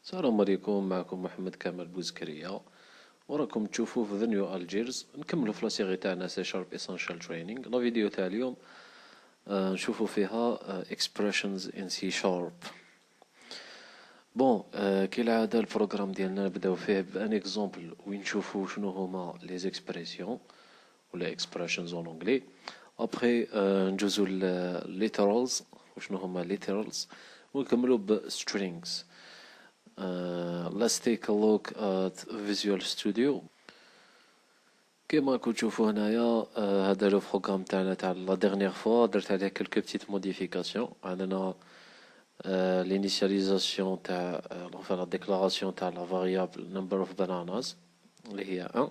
السلام عليكم، معكم محمد كامل بوزكرية، وراكم تشوفوا في ذا نيو الجيرز. نكملوا في لاسيغي تاعنا سي شارب اسينشال تريننج. لا فيديو تاع اليوم نشوفوا فيها expressions in C sharp. بون كالعادة البروغرام ديالنا نبداو فيه بان اكزومبل وين نشوفوا شنو هما لي زيكسبرسيون ولا expressions en anglais. ابخي نجوزو literals وشنو هما literals ونكملوا ب strings. Let's take a look at Visual Studio. كيما راكم تشوفوا هنايا هذا لو بروغرام تاعنا تاع لا ديرنيير فوا درت عليه كلكو بتيت موديفيكاسيون. عندنا l'initialisation تاع enfin la déclaration تاع la variable number of bananas اللي هي 1.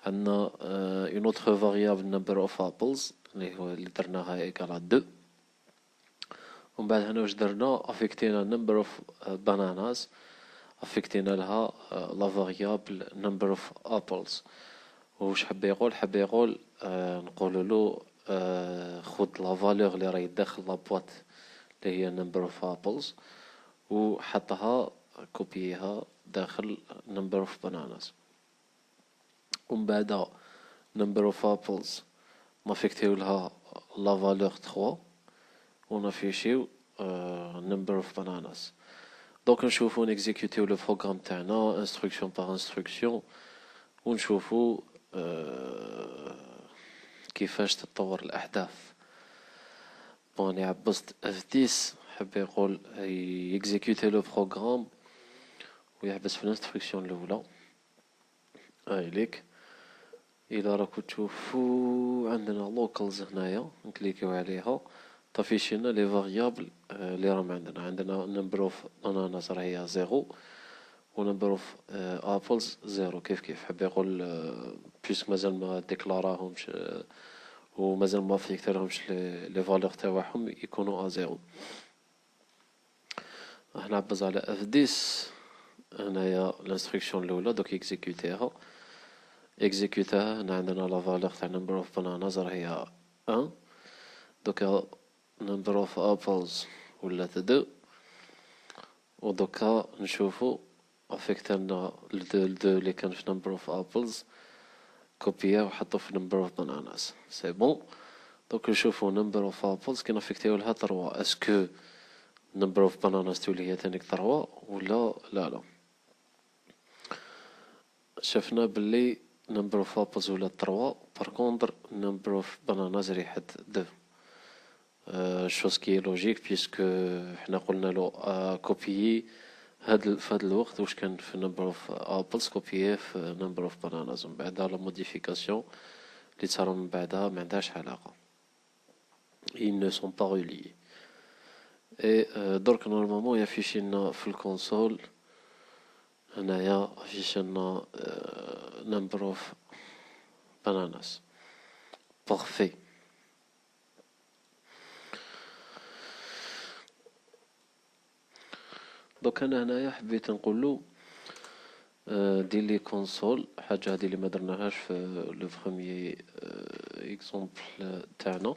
عندنا une autre variable number of apples اللي درناها égal à 2. ومن بعد هنا واش درنا افيكتينا number of bananas افيكتينا لها لا فاريابل number of apples. واش حب يقول نقولوا له خذ لا فالور اللي راهي داخل لا بواط اللي هي number of apples وحطها كوبيها داخل number of bananas. ومن بعد number of apples نافيكتيو لها لا فالور 3 ونافيشيو number of bananas. دونك نشوفو نيكزيكوتيو لو بروغرام تاعنا انستركسيون باغ انستركسيون ونشوفو كيفاش تتطور الاحداث. بون عبست F10 حب يقول يكزيكوتي لو بروغرام ويحبس في الانستركسيون الاولى. هاي ليك الى راكو تشوفو عندنا لوكالز هنايا نكليكيو عليها تافيشي لنا لي فاريابل اللي راهم عندنا نمبر اوف باناناس راهي 0 ونمبر اوف ابلز 0 كيف حب يقول بيسك مازال ما ديكلاراهمش ومازال ما فيكترهمش لي فالور تاعهم يكونوا 0. راح نعبز على F10 هنايا الانستركسيون الاولى دوك اكزيكوتيها هنا عندنا لا فالور تاع نمبر اوف باناناس راهي 1. دوكا number of apples ولات 2 ودوكا نشوفو افيكتنا الدو اللي كان في number of apples كوبيا وحطو في number of bananas سي بون. دوك نشوفو number of apples كي نافيكتيو لها 3 اسكو number of bananas تولي هي تانيك 3 ولا لا. شفنا باللي number of apples ولات 3 par contre number of bananas ريحت 2. chose qui est logique puisque حنا قلنا له كوبيي في هذا الوقت واش كان في number of apples كوبييه في number of bananas. ومن بعدها لا موديفيكاسيون اللي تصرا من بعدها ما عندهاش علاقة. ils ne sont pas reliés. et درك نورمالمون يافيشي لنا في الكونسول هنايا يافيشي لنا number of bananas. parfait. دوك انا هنايا حبيت نقولو دير لي كونسول حاجه هذه اللي ما درناهاش في لو بروميي اكزومبل تاعنا.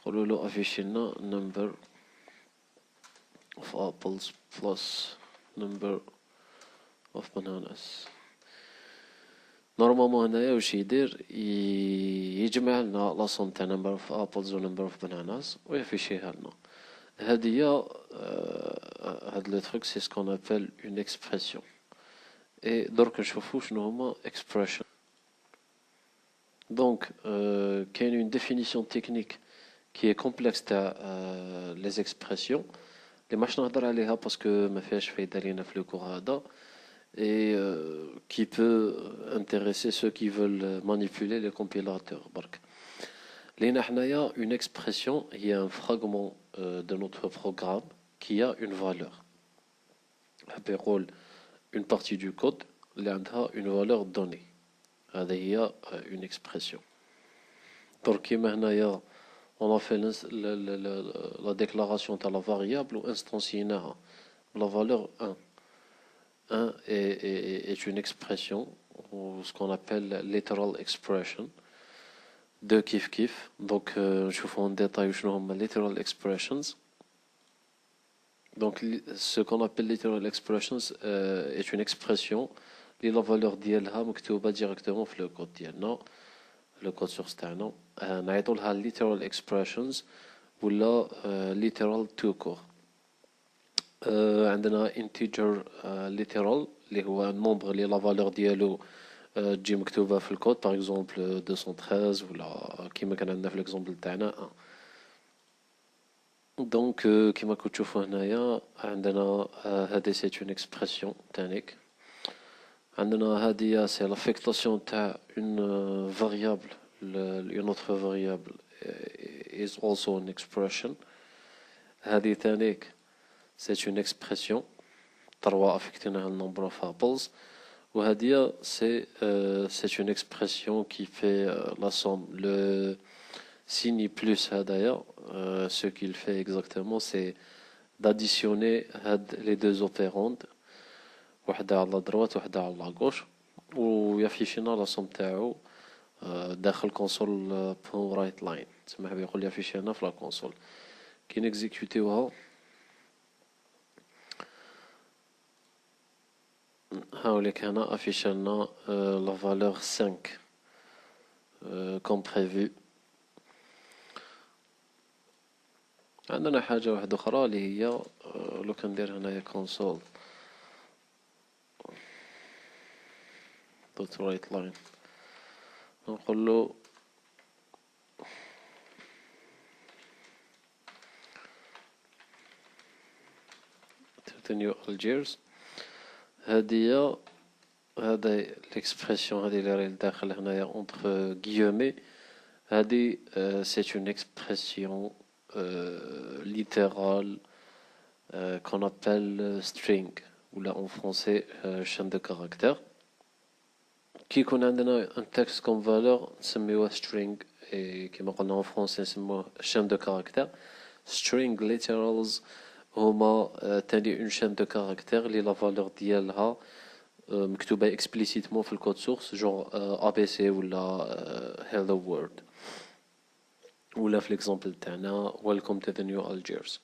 نقولوا له افيشي لنا number of apples plus number of bananas. نورمالمون هنايا واش يدير يجمع لنا لا سوم تاع number of apples و number of bananas ويفيشيها لنا. هادي هاد لو تروك سي سكون ابل اون اكسبرسيون. اي درك نشوفو شنو هما اكسبرسيون. دونك كاين اون ديفينيسيون تكنيك كي كومبلكس تاع لي زيكسبرسيون اللي ماش نهضر عليها باسكو ما فيهاش فايده لينا في لو كور هذا et qui peut intéresser ceux qui veulent manipuler les compilateurs برك. لينا حنايا une expression هي un fragment de notre programme qui a une valeur. حب يقول une partie du code اللي عندها une valeur donnée. هذه هي une expression. درك كيما هنايا on a fait la déclaration تاع la variable و instanciénaها la valeur 1. 1 est une expression ou ce qu'on appelle literal expression. 2 كيف. donc نشوفو en détail شنو هما literal expressions. Donc, ce qu'on appelle literal expressions est une expression qui la valeur ديالها مكتوبة directement في le code ديالنا le code source تاعنا نعيطوا لها literal expressions ولا literal tout court. عندنا integer literal اللي هو النومبر اللي لا فالور ديالو تجي مكتوبة في الكود باغ اكزومبل 213 ولا كيما كان عندنا في الاكزومبل تاعنا 1. دونك كيما كنتو تشوفوا هنايا عندنا هادي سي اون اكسبرسيون تانيك. عندنا هادي سي لافيكتاسيون تاع اون فاريابل اون اوتر فاريابل is also an expression. هادي تانيك سي اون اكسبرسيون 3 affectées le nombre of apples. Ou hadia c'est une expression qui fait la somme. Le signe plus d'ailleurs ce qu'il fait exactement c'est d'additionner les deux opérandes وحدة على droite وحدة على gauche ويافيش لنا la somme تاعو داخل console .write line. تسمح بيقول يافيش لنا في la console كي نكزيكوتيوها هاوليك هنا affiche لنا la valeur 5 comme prévu. عندنا حاجة واحدة أخرى اللي هي لو كندير هنايا console dot write line نقول له to new Algiers. هذا l'expression هذه اللي راهي داخل هنايا entre guillemets هذه c'est une expression littérale qu'on appelle string ou là en français chaîne de caractères. كي يكون عندنا un texte comme valeur نسميوه string et كما قلنا en français نسموه chaîne de caractères. string literals هما تاني اون chaîne de caractères اللي لا فالور ديالها مكتوبة explicitement في الكود سورس جور ABC ولا hello world ولا في l'exemple تاعنا welcome to the new Algiers.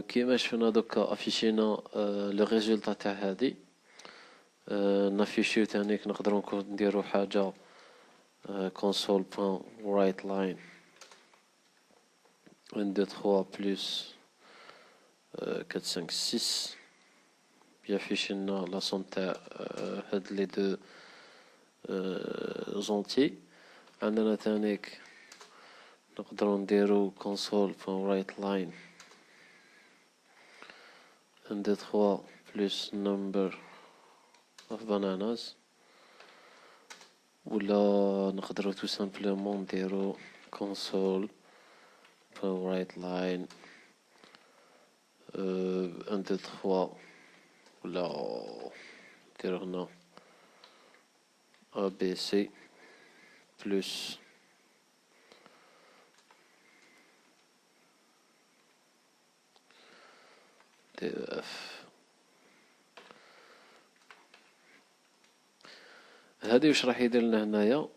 كيما شفنا دوكا افيشينا لو ريزولتا تاع هادي نافيشيو تانيك نقدرو نديرو حاجة console.writeLine 1 2 3 plus 4 5 6 بيافيشي لنا لا سوم تاع هاد لي دو زونتي. عندنا تانيك نقدرو نديرو console.writeLine 1 2 3 plus number of bananas ولا نقدرو تو سامبلومون نديرو console.writeLine 1 2 3 ولا نديرو هنا ABC plus DEF. هادي واش راح يدير لنا هنايا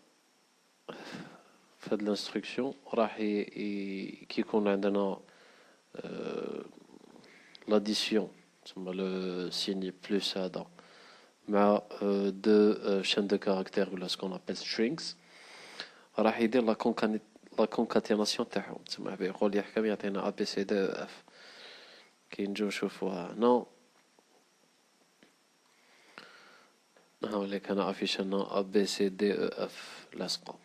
في هاد الانستركسيون راح كي يكون عندنا لاديسيون تسمى لو سيني بلس هذا مع دو شين دو كاركتير ولا سكون ابل سترينغز راح يدير لا كونكاتيناسيون تاعهم. تسمى يقول يحكم يعطينا A B C D E F. كي نجيو نشوفوها هنا هاوليك هنا افيش لنا A B C D E F لاصقة.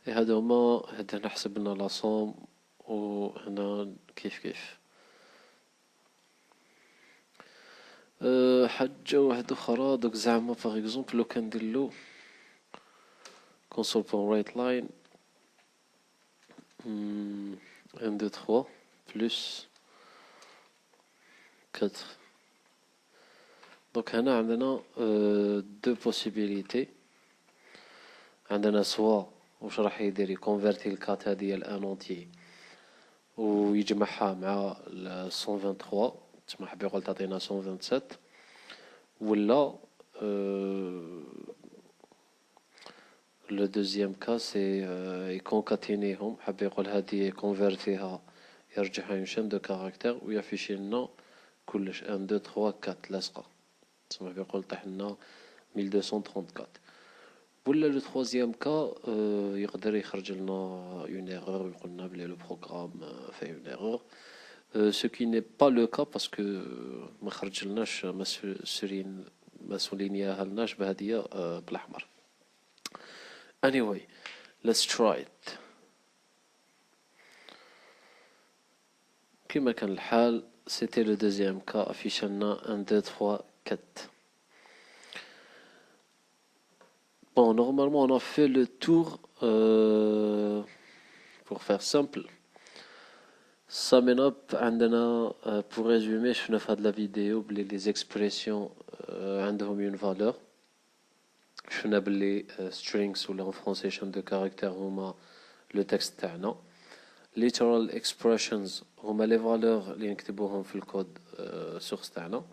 هادو هما هنا حسب لنا لا صوم وهنا كيف كيف. حاجة واحدة أخرى دوك زعما باغ اكزومبل لو كنديرلو console.writeLine 1 2 3 plus 4. دونك هنا عندنا دو بوسيبيليتي. عندنا سوا واش راح يدير يكونفيرتي الكات هادي الان اونتي ويجمعها مع 123 تسمح بيقول تعطينا 127 ولا لو دوزيام كا سي يكونكاتينيهم حاب يقول هادي يكونفيرتيها يرجعها une chaîne de caractères ويافيشي لنا كلش 1 2 3 4 لاصقة تسمى يقول طيح لنا 1234. ولا لو troisième cas يقدر يخرج لنا une erreur ويقول لنا بلي le programme fait une erreur. Ce qui n'est pas le cas parce que ما خرج لناش ما سولينياها لناش بهدية بالأحمر. Anyway, let's try it. كما كان الحال c'était le deuxième cas affiche لنا 1 2 3 4. Bon, normalement on a fait le tour pour faire simple. Summing up عندنا pour résumer شفنا في هاد la vidéo بلي les expressions عندهم une valeur. شفنا بلي strings ولا en français chaîne de caractères هما le texte تاعنا. Literal expressions هما les valeurs اللي نكتبوهم في الكود source تاعنا.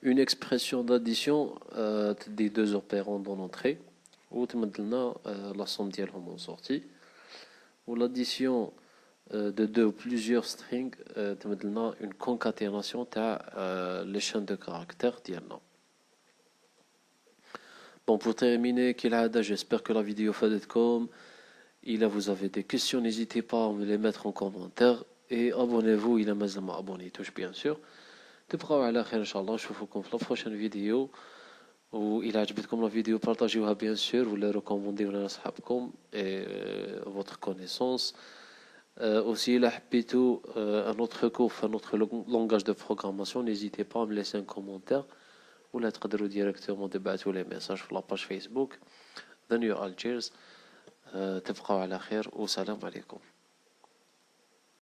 Une expression d'addition تدي deux opérants dans l'entrée وتمد لنا la somme ديالهم en sortie. Ou l'addition de deux ou plusieurs strings تمد لنا une concaténation تاع les chaînes de caractères ديالنا. Bon, pour terminer, كالعادة, j'espère que la vidéo فادتكم. Et là, vous avez des questions, n'hésitez pas à me les mettre en commentaire. Et abonnez-vous, il a مازال ما abonnez-touche bien sûr. تبقوا على خير إن شاء الله. نشوفكم في la prochaine vidéo. وإلا عجبتكم la vidéo, partagez-la bien sûr. Vous la recommandez لأصحابكم et votre connaissance. Aussi, إلا حبيتوا un autre cours, un autre langage de programmation, n'hésitez pas à me laisser un commentaire. ولا تقدروا ديريكتومون تبعثوا لي ميساج في لاباج فيسبوك The New Algiers. تبقوا على خير وسلام عليكم.